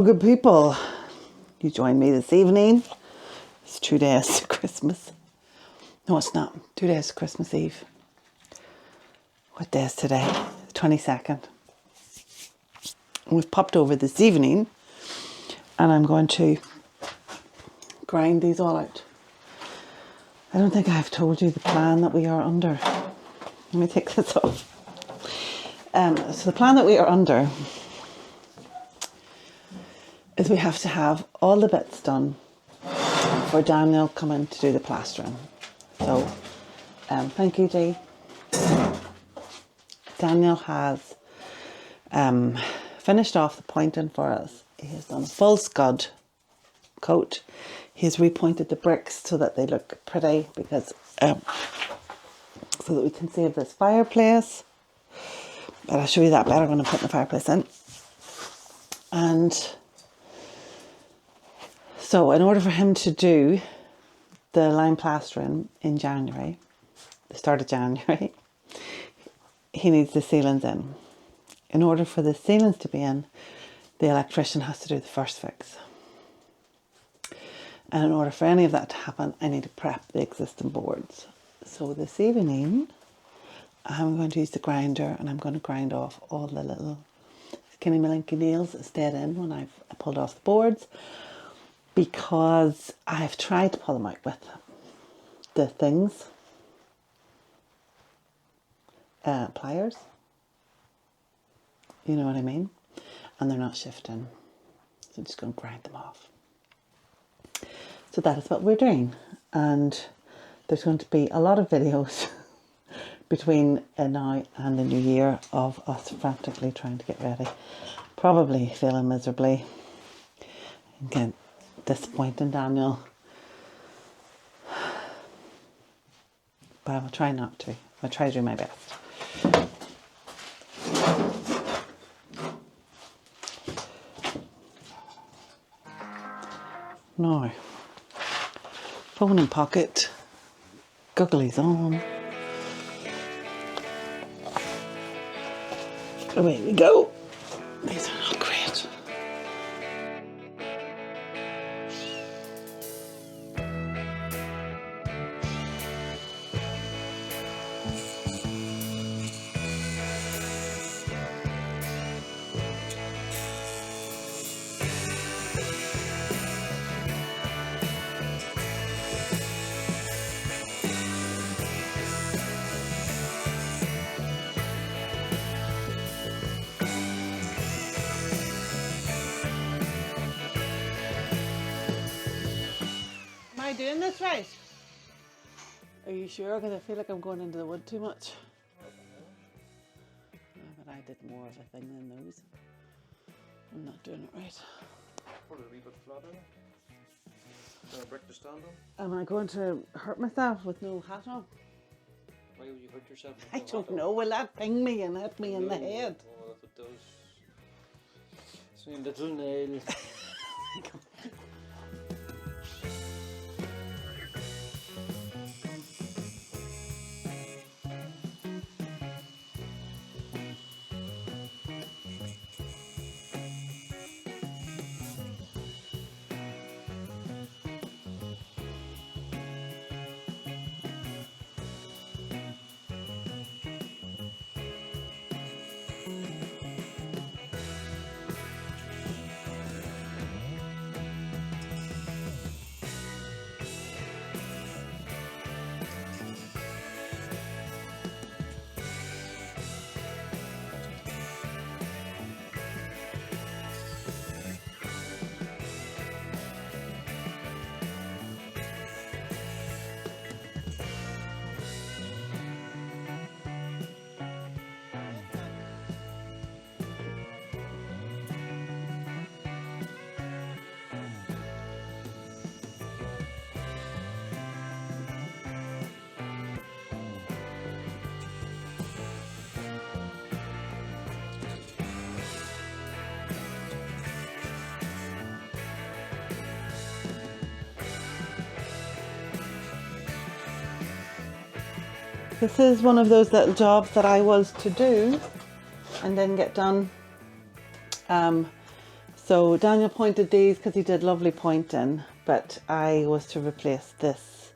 Good people, you join me this evening. It's 2 days to Christmas. No, it's not. 2 days to Christmas Eve. What day is today? The 22nd. We've popped over this evening and I'm going to grind these all out. I don't think I've told you the plan that we are under. Let me take this off. So the plan that we are under is we have to have all the bits done for Daniel coming to do the plastering. So, thank you, Dee. Daniel has finished off the pointing for us. He has done a full scud coat. He has repointed the bricks so that they look pretty, because so that we can save this fireplace. But I'll show you that better when I'm putting the fireplace in. And so in order for him to do the lime plastering in January, the start of January, he needs the ceilings in. In order for the ceilings to be in, the electrician has to do the first fix. And in order for any of that to happen, I need to prep the existing boards. So this evening, I'm going to use the grinder and I'm going to grind off all the little skinny malinky nails that stayed in when I've pulled off the boards, because I've tried to pull them out with the things, pliers, you know what I mean, and they're not shifting, so I'm just going to grind them off. So that is what we're doing, and there's going to be a lot of videos between now and the new year of us frantically trying to get ready, probably failing miserably, again disappointing Daniel, but I will try not to. I'll try to do my best. Now, phone in pocket, goggles on. Away we go. These are not great. Am I doing this right? Are you sure? Because I feel like I'm going into the wood too much. Yeah, but I did more of a thing than those. I'm not doing it right. Put it a wee bit flatter. Brick to stand on. Am I going to hurt myself with no hat on? Why would you hurt yourself? I don't know. Will that ping me and hit me in the head? Oh, if it does. It's a little nail. This is one of those little jobs that I was to do and didn't get done. So Daniel pointed these because he did lovely pointing, but I was to replace this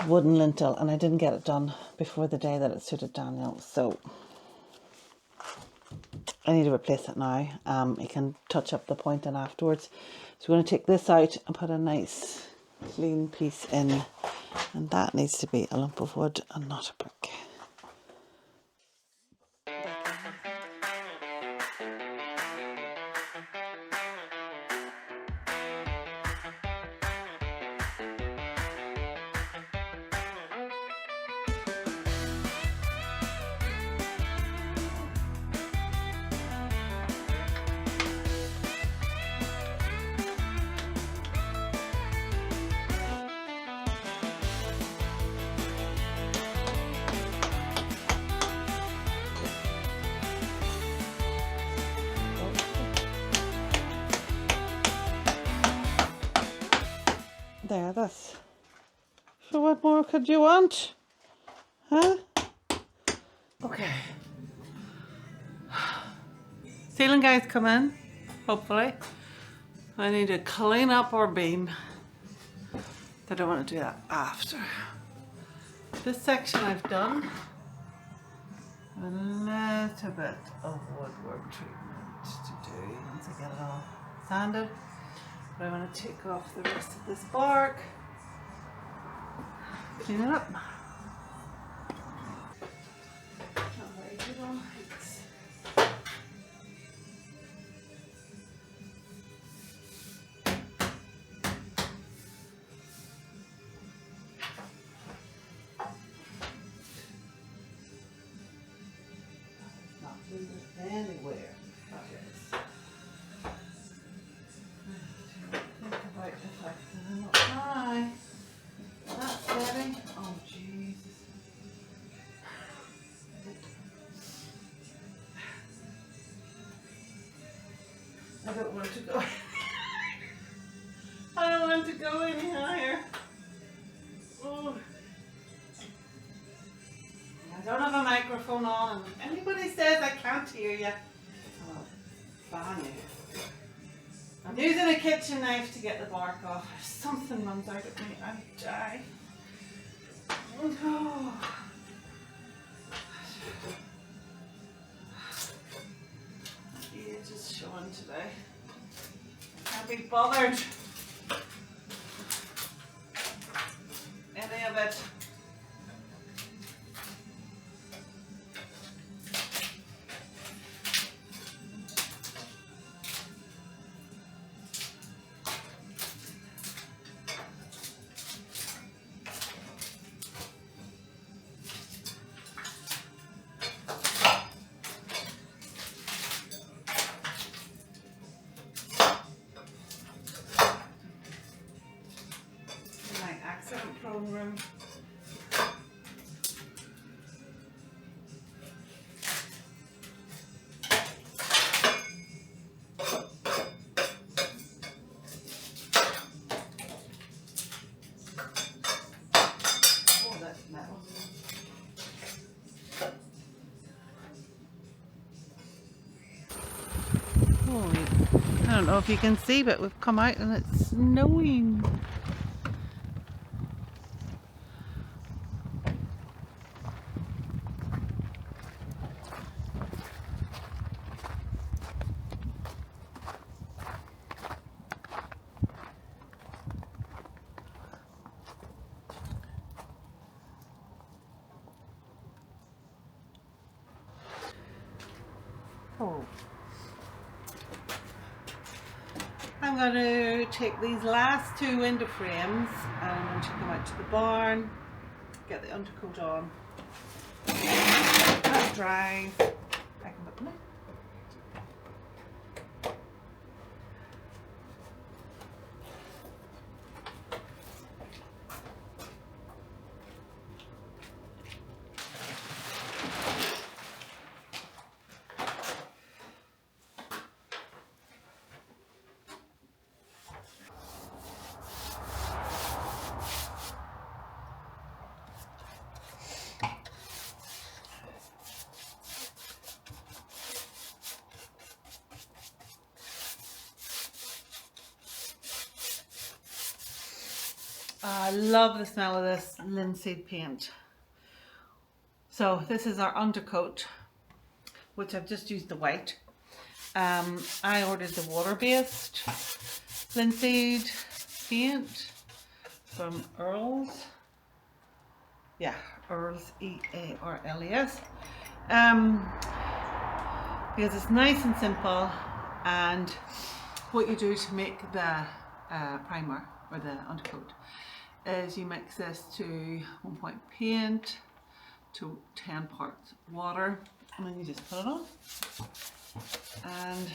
wooden lintel and I didn't get it done before the day that it suited Daniel. So I need to replace it now. He can touch up the pointing afterwards. So we're going to take this out and put a nice clean piece in. And that needs to be a lump of wood and not a brick. There, that's... So what more could you want? Huh? Okay. Ceiling guys come in, hopefully. I need to clean up our beam. I don't want to do that after. This section I've done. A little bit of woodworm treatment to do once I get it all sanded. But I want to take off the rest of this bark, clean it up. Not very good on heights. Not moving anywhere. That's heavy. Oh Jesus. I don't want to go. I don't want to go any higher. Oh. I don't have a microphone on, and anybody says I can't hear you, I'll ban you. I'm using a kitchen knife to get the bark off. If something runs out of me, I die. Oh. The edge is showing today. I can't be bothered. Any of it. Room. Oh, that's metal. Oh, I don't know if you can see, but we've come out and it's snowing. Oh. I'm going to take these last two window frames and I'm going to take them out to the barn, get the undercoat on. That dries. I can put them in. I love the smell of this linseed paint. So this is our undercoat, which I've just used the white. I ordered the water-based linseed paint from Earls. Yeah, Earls, E-A-R-L-E-S. Because it's nice and simple, and what you do to make the primer or the undercoat is you mix this to 1 point paint to 10 parts water, and then you just put it on, and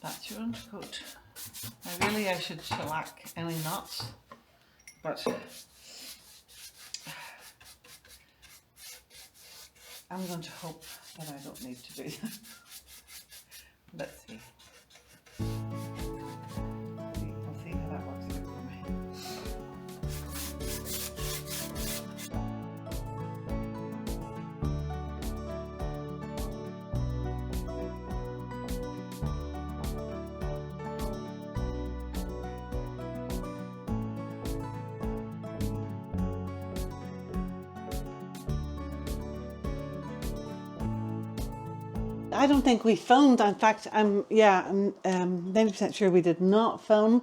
that's your undercoat. Now really I should shellac any knots, but I'm going to hope that I don't need to do that. Let's see. We'll see how that works out for me. I don't think we filmed. In fact, I'm 90% sure we did not film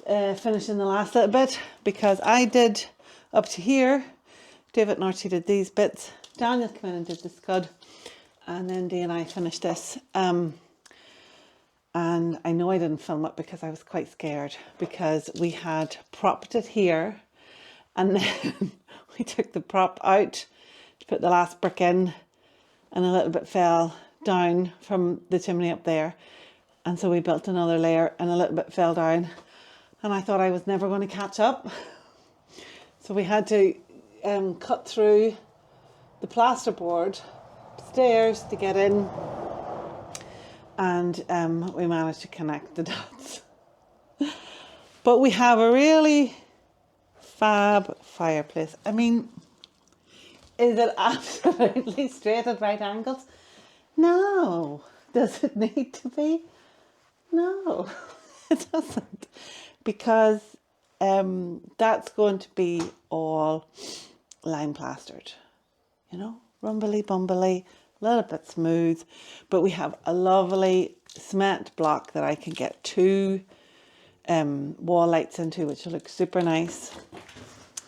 finishing the last little bit, because I did up to here. David and Archie did these bits. Daniel came in and did the scud, and then Dee and I finished this. And I know I didn't film it because I was quite scared, because we had propped it here, and then we took the prop out to put the last brick in, and a little bit fell down from the chimney up there, and so we built another layer and a little bit fell down, and I thought I was never going to catch up, so we had to cut through the plasterboard stairs to get in, and we managed to connect the dots. But we have a really fab fireplace. I mean, is it absolutely straight at right angles? No. Does it need to be? No, it doesn't. Because that's going to be all lime plastered. You know, rumbly bumbly, a little bit smooth. But we have a lovely cement block that I can get 2 wall lights into, which will look super nice.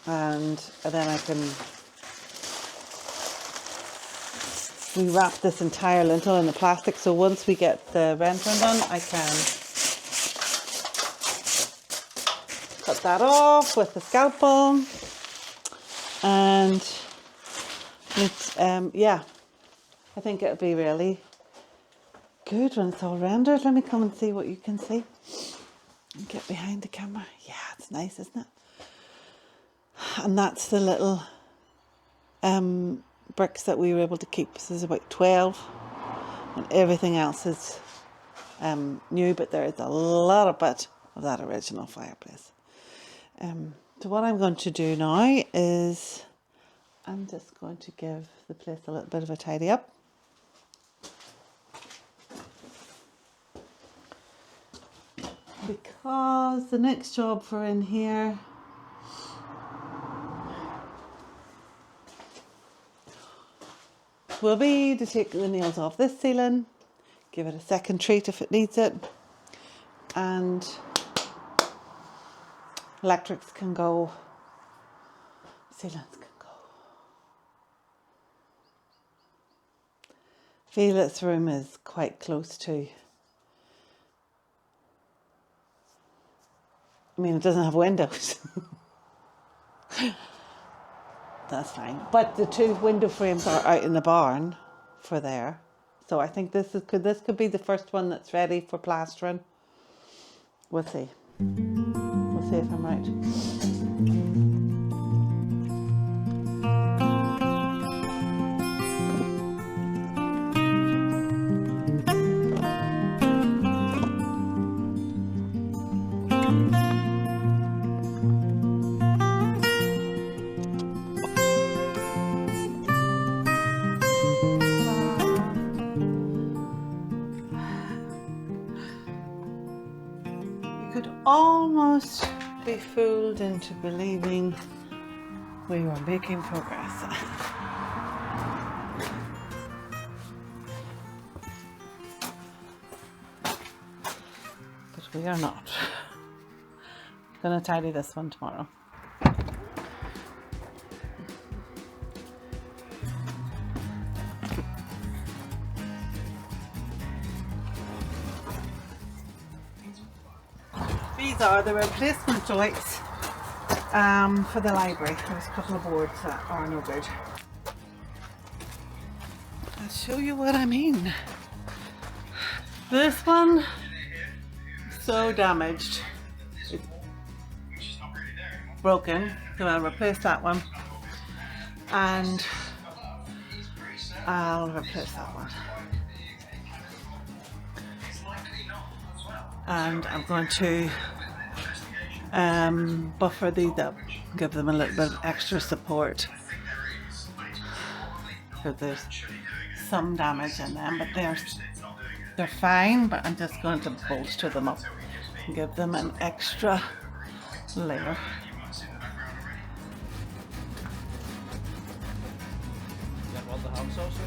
And then I can... We wrap this entire lintel in the plastic, so once we get the rendering done, I can cut that off with the scalpel. And it's, yeah, I think it'll be really good when it's all rendered. Let me come and see what you can see. And get behind the camera. Yeah, it's nice, isn't it? And that's the little bricks that we were able to keep. So there's about 12, and everything else is new, but there is a lot of bit of that original fireplace. So what I'm going to do now is I'm just going to give the place a little bit of a tidy up. Because the next job for in here will be to take the nails off this ceiling, give it a second treat if it needs it, and electrics can go, ceilings can go. Felix's room is quite close to, I mean, it doesn't have windows. That's fine. But the 2 window frames are out in the barn for there. So I think this could be the first one that's ready for plastering. We'll see. We'll see if I'm right. could almost be fooled into believing we were making progress. But we are not. Gonna tidy this one tomorrow. These are the replacement joists for the library. There's a couple of boards that are no good. I'll show you what I mean. This one, so damaged. It's broken. So I'll replace that one. And I'll replace that one. And I'm going to buffer these up, give them a little bit of extra support, because there's some damage in them, but they're fine. But I'm just going to bolster them up and give them an extra layer. That was the house also?